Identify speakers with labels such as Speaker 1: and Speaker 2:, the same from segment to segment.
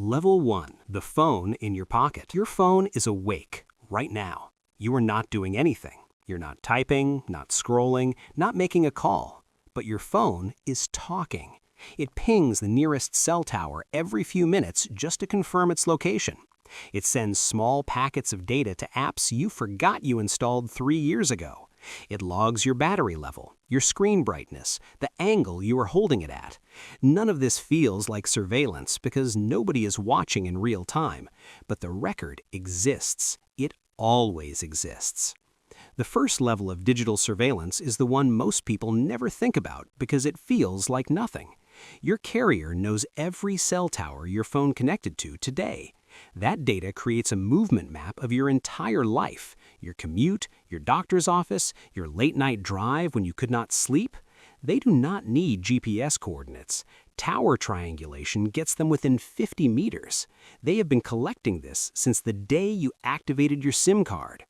Speaker 1: Level 1. The phone in your pocket. Your phone is awake right now. You are not doing anything. You're not typing, not scrolling, not making a call. But your phone is talking. It pings the nearest cell tower every few minutes just to confirm its location. It sends small packets of data to apps you forgot you installed 3 years ago. It logs your battery level, your screen brightness, the angle you are holding it at. None of this feels like surveillance because nobody is watching in real time, but the record exists. It always exists. The first level of digital surveillance is the one most people never think about because it feels like nothing. Your carrier knows every cell tower your phone connected to today. That data creates a movement map of your entire life, your commute, your doctor's office, your late-night drive when you could not sleep. They do not need GPS coordinates. Tower triangulation gets them within 50 meters. They have been collecting this since the day you activated your SIM card.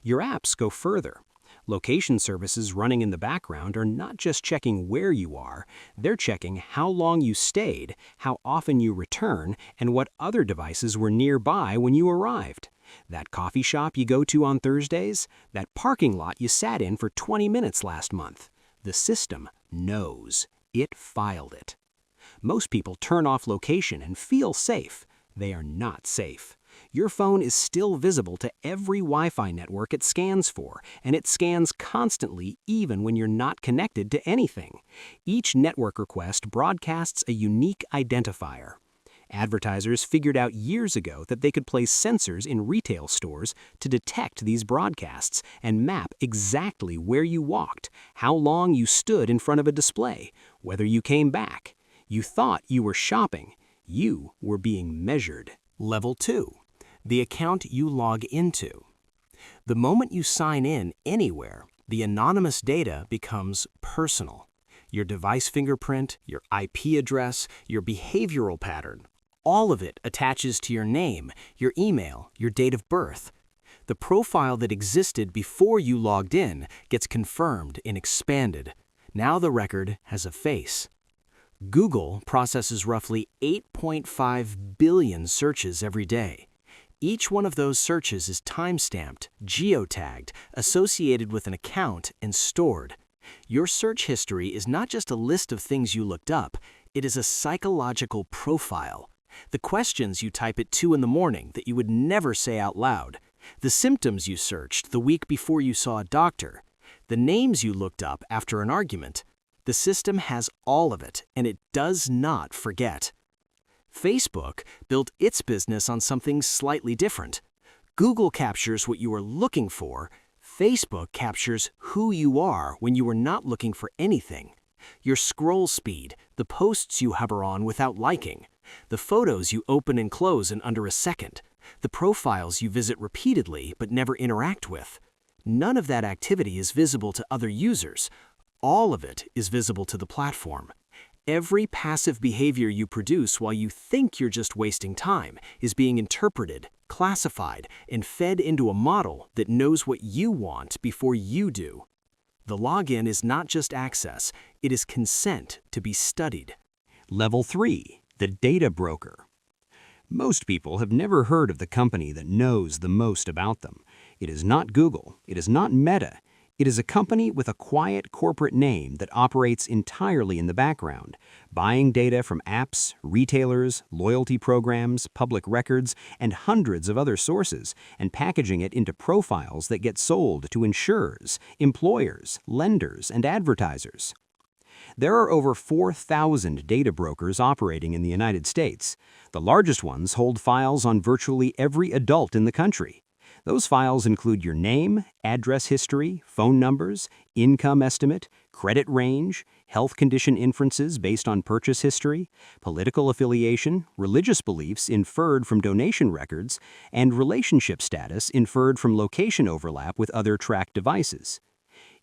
Speaker 1: Your apps go further. Location services running in the background are not just checking where you are, they're checking how long you stayed, how often you return, and what other devices were nearby when you arrived. That coffee shop you go to on Thursdays, that parking lot you sat in for 20 minutes last month. The system knows. It filed it. Most people turn off location and feel safe. They are not safe. Your phone is still visible to every Wi-Fi network it scans for, and it scans constantly even when you're not connected to anything. Each network request broadcasts a unique identifier. Advertisers figured out years ago that they could place sensors in retail stores to detect these broadcasts and map exactly where you walked, how long you stood in front of a display, whether you came back. You thought you were shopping. You were being measured. Level 2. The account you log into. The moment you sign in anywhere, the anonymous data becomes personal. Your device fingerprint, your IP address, your behavioral pattern, all of it attaches to your name, your email, your date of birth. The profile that existed before you logged in gets confirmed and expanded. Now the record has a face. Google processes roughly 8.5 billion searches every day. Each one of those searches is time-stamped, geotagged, associated with an account, and stored. Your search history is not just a list of things you looked up, it is a psychological profile. The questions you type at 2 in the morning that you would never say out loud. The symptoms you searched the week before you saw a doctor. The names you looked up after an argument. The system has all of it, and it does not forget. Facebook built its business on something slightly different. Google captures what you are looking for. Facebook captures who you are when you are not looking for anything. Your scroll speed, the posts you hover on without liking, the photos you open and close in under a second, the profiles you visit repeatedly but never interact with. None of that activity is visible to other users. All of it is visible to the platform. Every passive behavior you produce while you think you're just wasting time is being interpreted, classified, and fed into a model that knows what you want before you do. The login is not just access, it is consent to be studied. Level 3. The data broker. Most people have never heard of the company that knows the most about them. It is not Google. It is not Meta. It is a company with a quiet corporate name that operates entirely in the background, buying data from apps, retailers, loyalty programs, public records, and hundreds of other sources, and packaging it into profiles that get sold to insurers, employers, lenders, and advertisers. There are over 4,000 data brokers operating in the United States. The largest ones hold files on virtually every adult in the country. Those files include your name, address history, phone numbers, income estimate, credit range, health condition inferences based on purchase history, political affiliation, religious beliefs inferred from donation records, and relationship status inferred from location overlap with other tracked devices.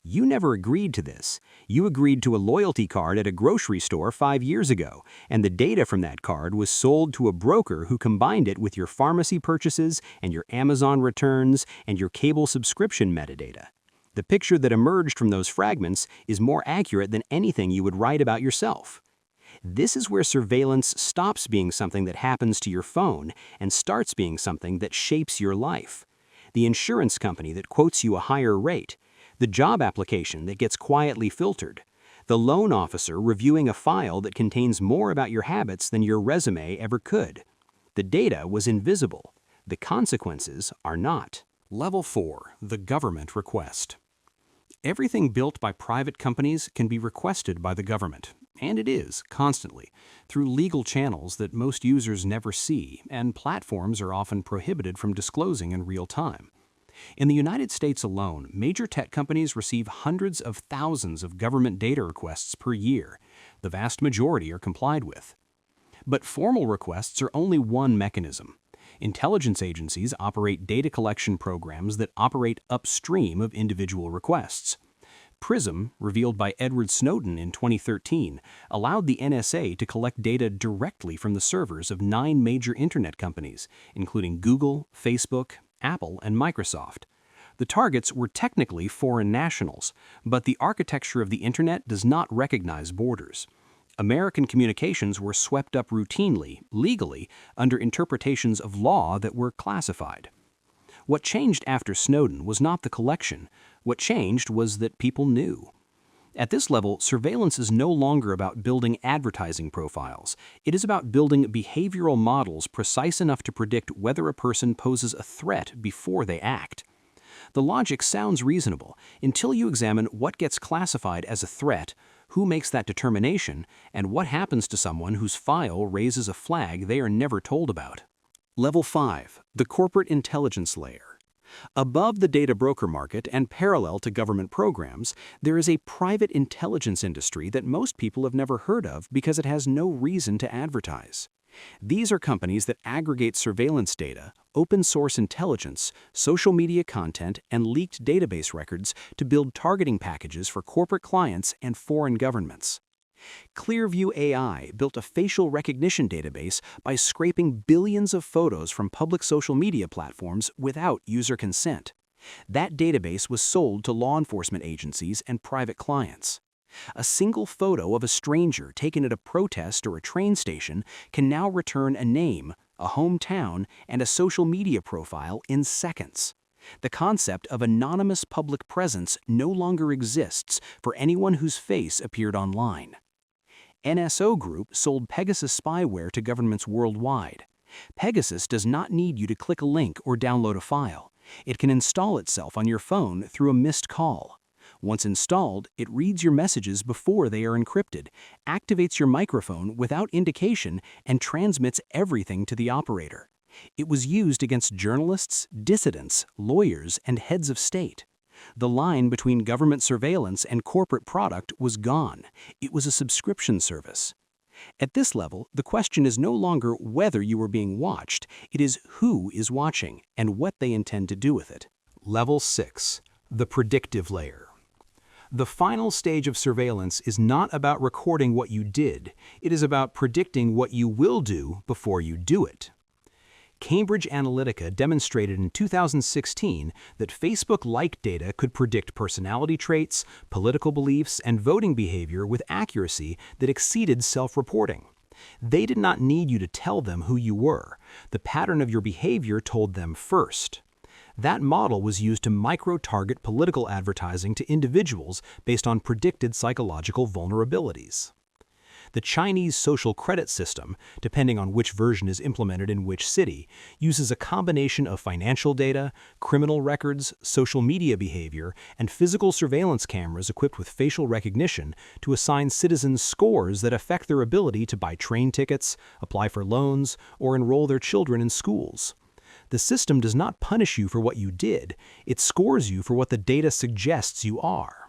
Speaker 1: You never agreed to this. You agreed to a loyalty card at a grocery store 5 years ago, and the data from that card was sold to a broker who combined it with your pharmacy purchases and your Amazon returns and your cable subscription metadata. The picture that emerged from those fragments is more accurate than anything you would write about yourself. This is where surveillance stops being something that happens to your phone and starts being something that shapes your life. The insurance company that quotes you a higher rate, the job application that gets quietly filtered, the loan officer reviewing a file that contains more about your habits than your resume ever could. The data was invisible. The consequences are not. Level 4. The government request. Everything built by private companies can be requested by the government, and it is, constantly, through legal channels that most users never see, and platforms are often prohibited from disclosing in real time. In the United States alone, major tech companies receive hundreds of thousands of government data requests per year. The vast majority are complied with. But formal requests are only one mechanism. Intelligence agencies operate data collection programs that operate upstream of individual requests. PRISM, revealed by Edward Snowden in 2013, allowed the NSA to collect data directly from the servers of 9 major internet companies, including Google, Facebook, Apple, and Microsoft. The targets were technically foreign nationals, but the architecture of the internet does not recognize borders. American communications were swept up routinely, legally, under interpretations of law that were classified. What changed after Snowden was not the collection. What changed was that people knew. At this level, surveillance is no longer about building advertising profiles. It is about building behavioral models precise enough to predict whether a person poses a threat before they act. The logic sounds reasonable until you examine what gets classified as a threat, who makes that determination, and what happens to someone whose file raises a flag they are never told about. Level 5. The corporate intelligence layer. Above the data broker market and parallel to government programs, there is a private intelligence industry that most people have never heard of because it has no reason to advertise. These are companies that aggregate surveillance data, open-source intelligence, social media content, and leaked database records to build targeting packages for corporate clients and foreign governments. Clearview AI built a facial recognition database by scraping billions of photos from public social media platforms without user consent. That database was sold to law enforcement agencies and private clients. A single photo of a stranger taken at a protest or a train station can now return a name, a hometown, and a social media profile in seconds. The concept of anonymous public presence no longer exists for anyone whose face appeared online. NSO Group sold Pegasus spyware to governments worldwide. Pegasus does not need you to click a link or download a file. It can install itself on your phone through a missed call. Once installed, it reads your messages before they are encrypted, activates your microphone without indication, and transmits everything to the operator. It was used against journalists, dissidents, lawyers, and heads of state. The line between government surveillance and corporate product was gone. It was a subscription service. At this level, the question is no longer whether you are being watched, it is who is watching and what they intend to do with it. Level 6. The predictive layer. The final stage of surveillance is not about recording what you did. It is about predicting what you will do before you do it. Cambridge Analytica demonstrated in 2016 that Facebook-like data could predict personality traits, political beliefs, and voting behavior with accuracy that exceeded self-reporting. They did not need you to tell them who you were. The pattern of your behavior told them first. That model was used to micro-target political advertising to individuals based on predicted psychological vulnerabilities. The Chinese social credit system, depending on which version is implemented in which city, uses a combination of financial data, criminal records, social media behavior, and physical surveillance cameras equipped with facial recognition to assign citizens scores that affect their ability to buy train tickets, apply for loans, or enroll their children in schools. The system does not punish you for what you did, it scores you for what the data suggests you are.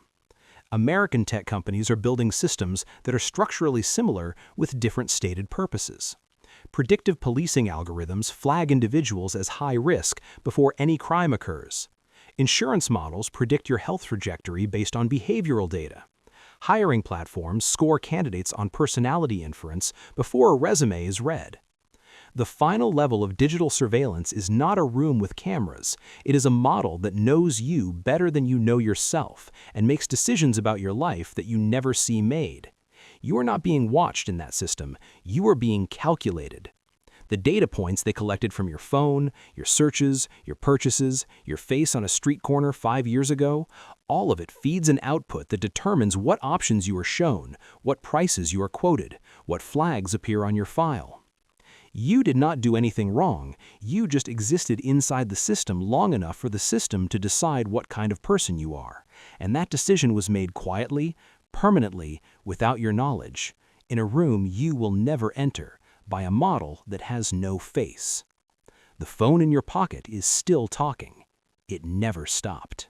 Speaker 1: American tech companies are building systems that are structurally similar with different stated purposes. Predictive policing algorithms flag individuals as high risk before any crime occurs. Insurance models predict your health trajectory based on behavioral data. Hiring platforms score candidates on personality inference before a resume is read. The final level of digital surveillance is not a room with cameras. It is a model that knows you better than you know yourself and makes decisions about your life that you never see made. You are not being watched in that system. You are being calculated. The data points they collected from your phone, your searches, your purchases, your face on a street corner 5 years ago, all of it feeds an output that determines what options you are shown, what prices you are quoted, what flags appear on your file. You did not do anything wrong. You just existed inside the system long enough for the system to decide what kind of person you are. And that decision was made quietly, permanently, without your knowledge, in a room you will never enter, by a model that has no face. The phone in your pocket is still talking. It never stopped.